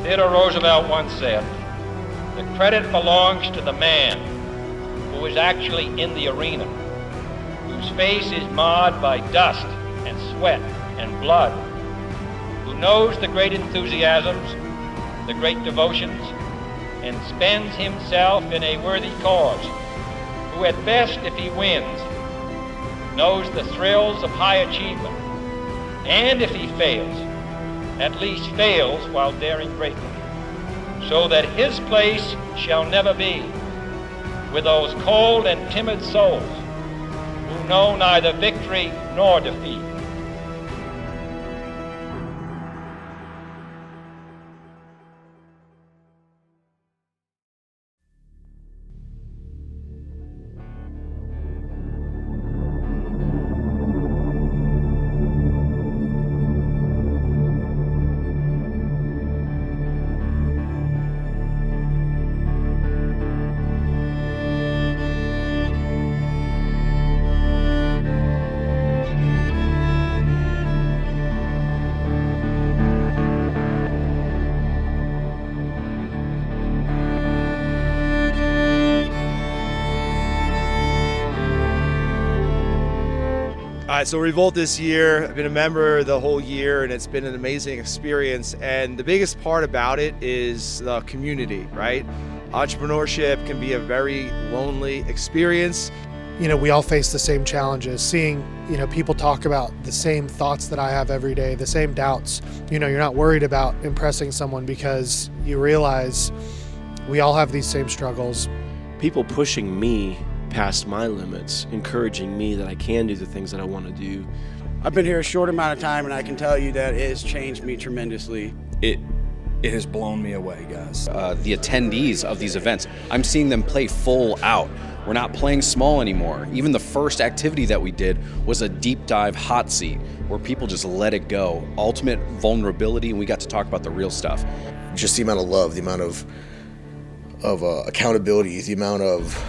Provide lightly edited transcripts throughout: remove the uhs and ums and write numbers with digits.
Theodore Roosevelt once said, "The credit belongs to the man who is actually in the arena, whose face is marred by dust and sweat and blood, who knows the great enthusiasms, the great devotions, and spends himself in a worthy cause, who at best, if he wins, knows the thrills of high achievement, and if he fails, at least fails while daring greatly, so that his place shall never be with those cold and timid souls who know neither victory nor defeat." All right, so Revolt this year, I've been a member the whole year and it's been an amazing experience. And the biggest part about it is the community, right? Entrepreneurship can be a very lonely experience. You know, we all face the same challenges. Seeing, people talk about the same thoughts that I have every day, the same doubts. You're not worried about impressing someone because you realize we all have these same struggles. People pushing me past my limits, encouraging me that I can do the things that I want to do. I've been here a short amount of time and I can tell you that it has changed me tremendously. It has blown me away, guys. The attendees of these events, I'm seeing them play full out. We're not playing small anymore. Even the first activity that we did was a deep dive hot seat where people just let it go. Ultimate vulnerability, and we got to talk about the real stuff. Just the amount of love, the amount of accountability, the amount of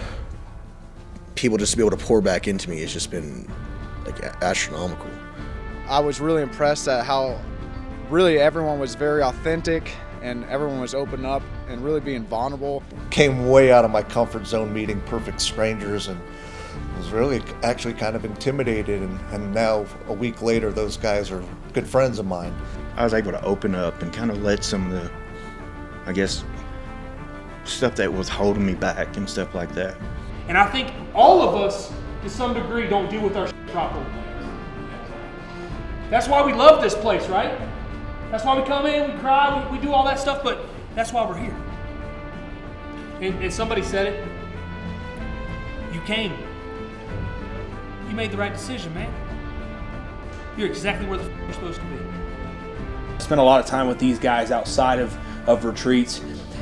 people just to be able to pour back into me has just been like astronomical. I was really impressed at how really everyone was very authentic and everyone was open up and really being vulnerable. Came way out of my comfort zone meeting perfect strangers and was really actually kind of intimidated, and now a week later those guys are good friends of mine. I was able to open up and kind of let some of the, stuff that was holding me back and stuff like that. And I think all of us, to some degree, don't deal with our properly. That's why we love this place, right? That's why we come in, we cry, we do all that stuff, but that's why we're here. And somebody said it. You came. You made the right decision, man. You're exactly where you're supposed to be. I spent a lot of time with these guys outside of retreats,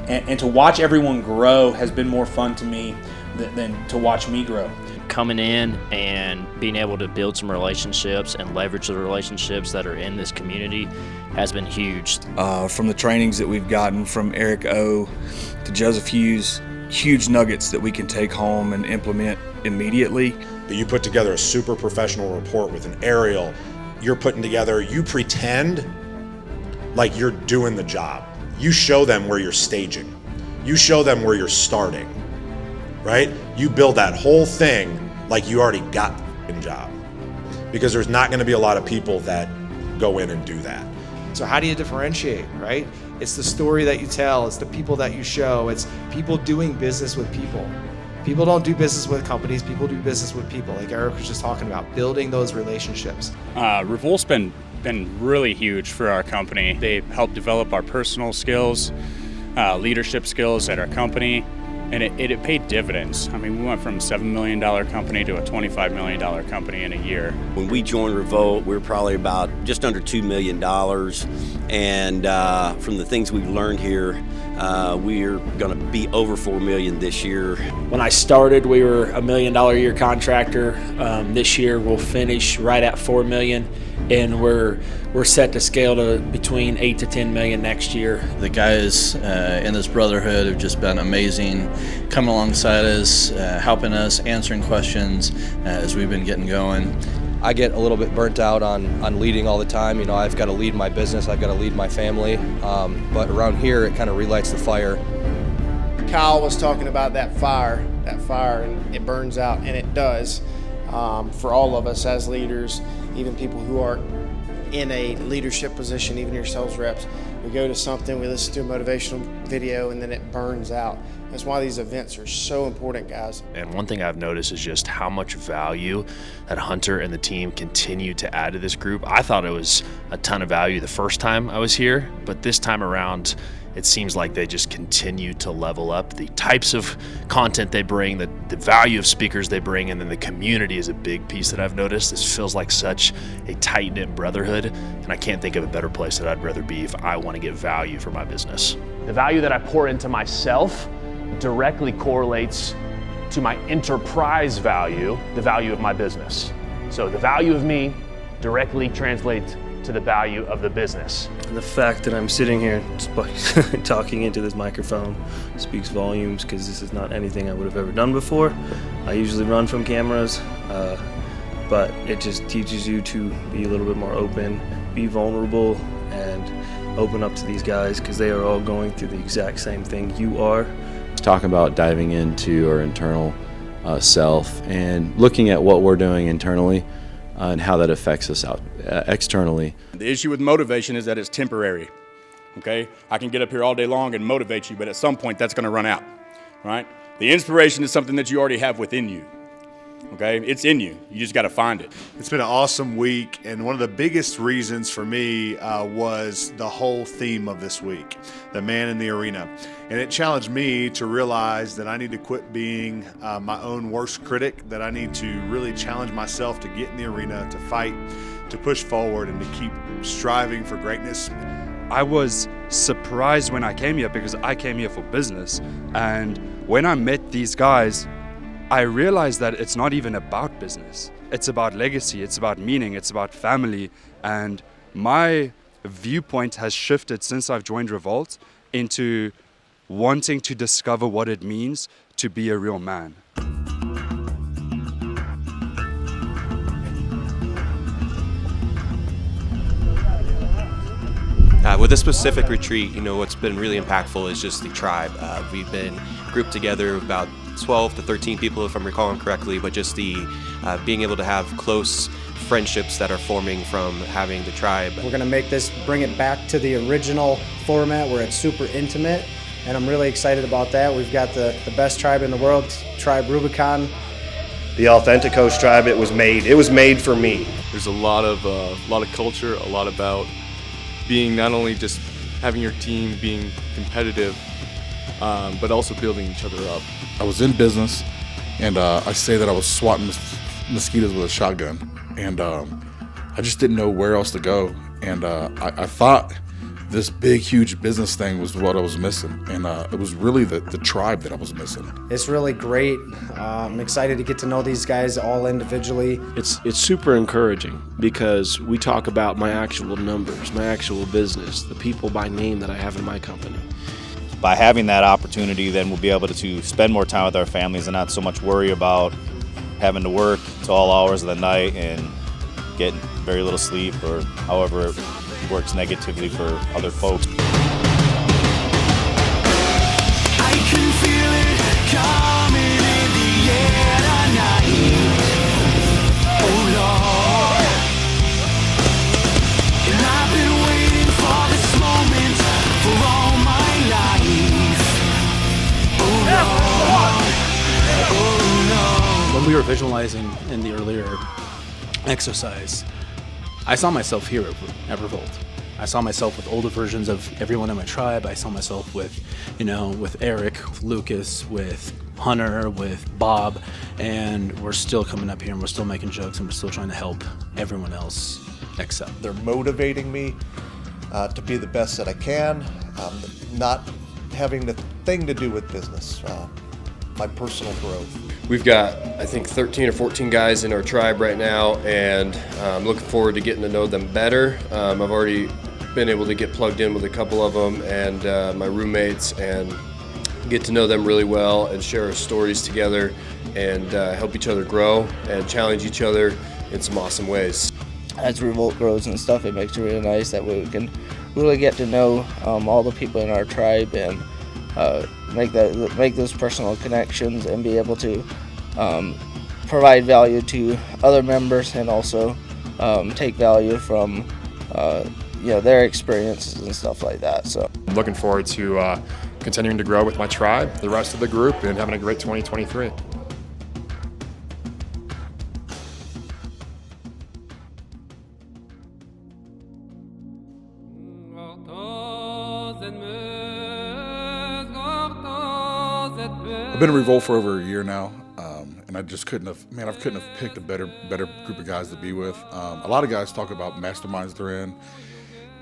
and to watch everyone grow has been more fun to me than to watch me grow. Coming in and being able to build some relationships and leverage the relationships that are in this community has been huge. From the trainings that we've gotten from Eric O to Joseph Hughes, huge nuggets that we can take home and implement immediately. You put together a super professional report with an aerial. You're putting together, you pretend like you're doing the job. You show them where you're staging. You show them where you're starting. Right? You build that whole thing like you already got the job, because there's not going to be a lot of people that go in and do that. So how do you differentiate, right? It's the story that you tell, it's the people that you show, it's people doing business with people. People don't do business with companies, people do business with people, like Eric was just talking about, building those relationships. Revolt's been really huge for our company. They helped develop our personal skills, leadership skills at our company. And it paid dividends. I mean, we went from a $7 million company to a $25 million company in a year. When we joined Revolt, we were probably about just under $2 million. And from the things we've learned here, we're going to be over $4 million this year. When I started, we were a $1 million a year contractor. This year, we'll finish right at $4 million. And we're set to scale to between 8 to 10 million next year. The guys in this brotherhood have just been amazing, coming alongside us, helping us, answering questions as we've been getting going. I get a little bit burnt out on leading all the time. You know, I've got to lead my business, I've got to lead my family, but around here it kind of relights the fire. Kyle was talking about that fire, and it burns out, and it does. For all of us as leaders, even people who are in a leadership position, even your sales reps, we go to something, we listen to a motivational video, and then it burns out. That's why these events are so important, guys. And one thing I've noticed is just how much value that Hunter and the team continue to add to this group. I thought it was a ton of value the first time I was here, but this time around, it seems like they just continue to level up the types of content they bring, the value of speakers they bring, and then the community is a big piece that I've noticed. This feels like such a tight-knit brotherhood, and I can't think of a better place that I'd rather be if I want to get value for my business. The value that I pour into myself directly correlates to my enterprise value, the value of my business. So the value of me directly translates to the value of the business. And the fact that I'm sitting here talking into this microphone speaks volumes, because this is not anything I would have ever done before. I usually run from cameras, but it just teaches you to be a little bit more open, be vulnerable, and open up to these guys, because they are all going through the exact same thing you are. Talking about diving into our internal self and looking at what we're doing internally and how that affects us out externally. The issue with motivation is that it's temporary, okay? I can get up here all day long and motivate you, but at some point that's gonna run out, right? The inspiration is something that you already have within you, okay? It's in you, you just gotta find it. It's been an awesome week, and one of the biggest reasons for me was the whole theme of this week, the man in the arena. And it challenged me to realize that I need to quit being my own worst critic, that I need to really challenge myself to get in the arena, to fight, to push forward, and to keep striving for greatness. I was surprised when I came here, because I came here for business. And when I met these guys, I realized that it's not even about business. It's about legacy, it's about meaning, it's about family. And my viewpoint has shifted since I've joined Revolt into wanting to discover what it means to be a real man. With this specific retreat, you know, what's been really impactful is just the tribe. We've been grouped together about 12 to 13 people, if I'm recalling correctly, but just the being able to have close friendships that are forming from having the tribe. We're gonna bring it back to the original format where it's super intimate, and I'm really excited about that. We've got the best tribe in the world, Tribe Rubicon. The Authenticos tribe, it was made for me. There's a lot of culture, a lot about being not only just having your team being competitive, but also building each other up. I was in business, and I say that I was swatting mosquitoes with a shotgun, and I just didn't know where else to go. And I thought this big, huge business thing was what I was missing, and it was really the tribe that I was missing. It's really great. I'm excited to get to know these guys all individually. It's super encouraging, because we talk about my actual numbers, my actual business, the people by name that I have in my company. By having that opportunity, then we'll be able to spend more time with our families and not so much worry about having to work to all hours of the night and get very little sleep, or however it works negatively for other folks. I can feel it coming in the air tonight. Oh Lord, and I've been waiting for this moment for all my life. Oh Lord, oh Lord. When we were visualizing in the earlier exercise, I saw myself here at Revolt. I saw myself with older versions of everyone in my tribe. I saw myself with Eric, with Lucas, with Hunter, with Bob, and we're still coming up here and we're still making jokes and we're still trying to help everyone else excel. They're motivating me to be the best that I can, not having the thing to do with business, my personal growth. We've got, I think, 13 or 14 guys in our tribe right now, and I'm looking forward to getting to know them better. I've already been able to get plugged in with a couple of them and my roommates, and get to know them really well and share our stories together and help each other grow and challenge each other in some awesome ways. As Revolt grows and stuff, it makes it really nice that we can really get to know all the people in our tribe and make those personal connections and be able to provide value to other members and also take value from their experiences and stuff like that. So I'm looking forward to continuing to grow with my tribe, the rest of the group, and having a great 2023. I've been in Revolt for over a year now, and I just couldn't have picked a better group of guys to be with. A lot of guys talk about masterminds they're in,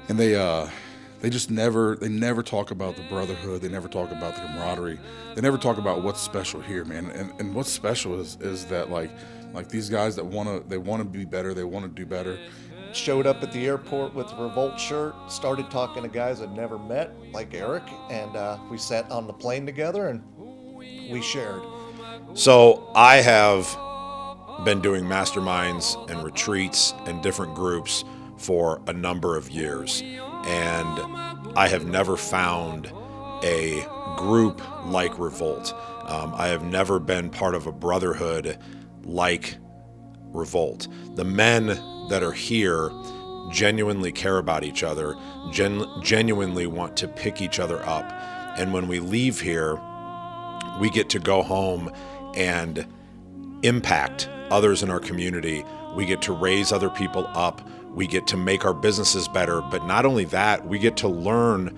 and they just never talk about the brotherhood. They never talk about the camaraderie. They never talk about what's special here, man. And what's special is that like these guys that wanna be better, they want to do better. Showed up at the airport with a Revolt shirt, started talking to guys I'd never met, like Eric, and we sat on the plane together and we shared. So I have been doing masterminds and retreats and different groups for a number of years, and I have never found a group like Revolt. I have never been part of a brotherhood like Revolt. The men that are here genuinely care about each other, genuinely want to pick each other up, and when we leave here, we get to go home and impact others in our community. We get to raise other people up. We get to make our businesses better. But not only that, we get to learn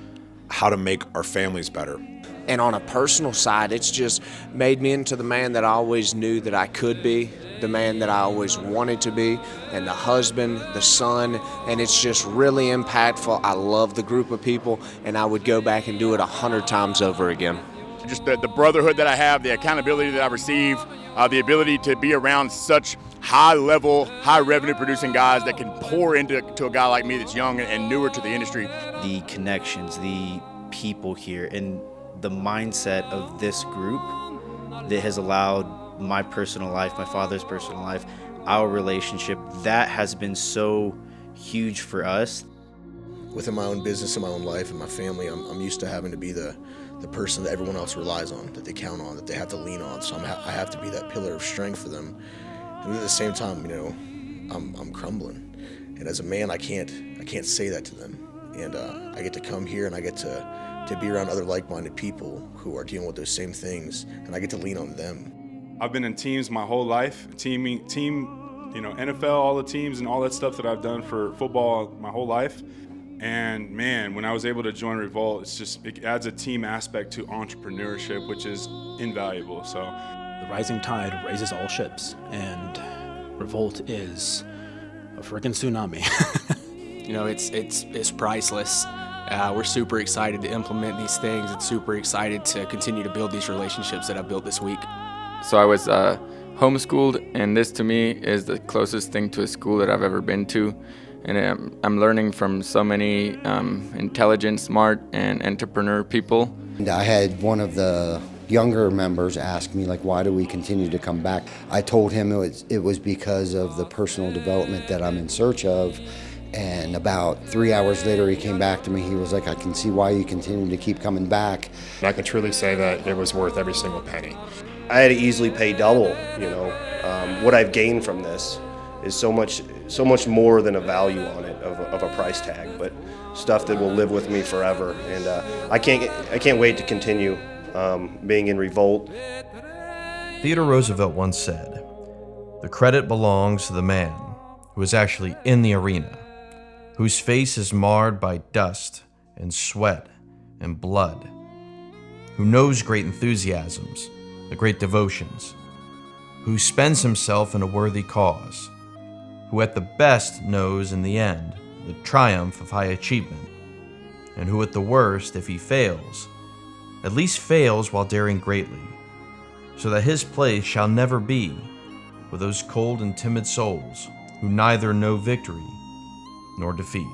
how to make our families better. And on a personal side, it's just made me into the man that I always knew that I could be, the man that I always wanted to be, and the husband, the son, and it's just really impactful. I love the group of people, and I would go back and do it 100 times over again. Just the brotherhood that I have, the accountability that I receive, the ability to be around such high-level, high-revenue-producing guys that can pour into a guy like me that's young and newer to the industry. The connections, the people here, and the mindset of this group that has allowed my personal life, my father's personal life, our relationship, that has been so huge for us. Within my own business and my own life and my family, I'm used to having to be the person that everyone else relies on, that they count on, that they have to lean on. So I have to be that pillar of strength for them. And at the same time, I'm crumbling. And as a man, I can't say that to them. And I get to come here and I get to be around other like-minded people who are dealing with those same things, and I get to lean on them. I've been in teams my whole life, team, NFL, all the teams and all that stuff that I've done for football my whole life. And man, when I was able to join Revolt, it adds a team aspect to entrepreneurship, which is invaluable. So the rising tide raises all ships, and Revolt is a freaking tsunami. It's priceless. We're super excited to implement these things and super excited to continue to build these relationships that I've built this week. So I was homeschooled, and this to me is the closest thing to a school that I've ever been to. And I'm learning from so many intelligent, smart, and entrepreneur people. And I had one of the younger members ask me, why do we continue to come back? I told him it was because of the personal development that I'm in search of. And about 3 hours later, he came back to me. He was like, I can see why you continue to keep coming back. And I can truly say that it was worth every single penny. I had to easily pay double, what I've gained from this is so much more than a value on it of a price tag, but stuff that will live with me forever. And I can't wait to continue being in Revolt. Theodore Roosevelt once said, "The credit belongs to the man who is actually in the arena, whose face is marred by dust and sweat and blood, who knows great enthusiasms, the great devotions, who spends himself in a worthy cause, who at the best knows in the end the triumph of high achievement, and who at the worst, if he fails, at least fails while daring greatly, so that his place shall never be with those cold and timid souls who neither know victory nor defeat."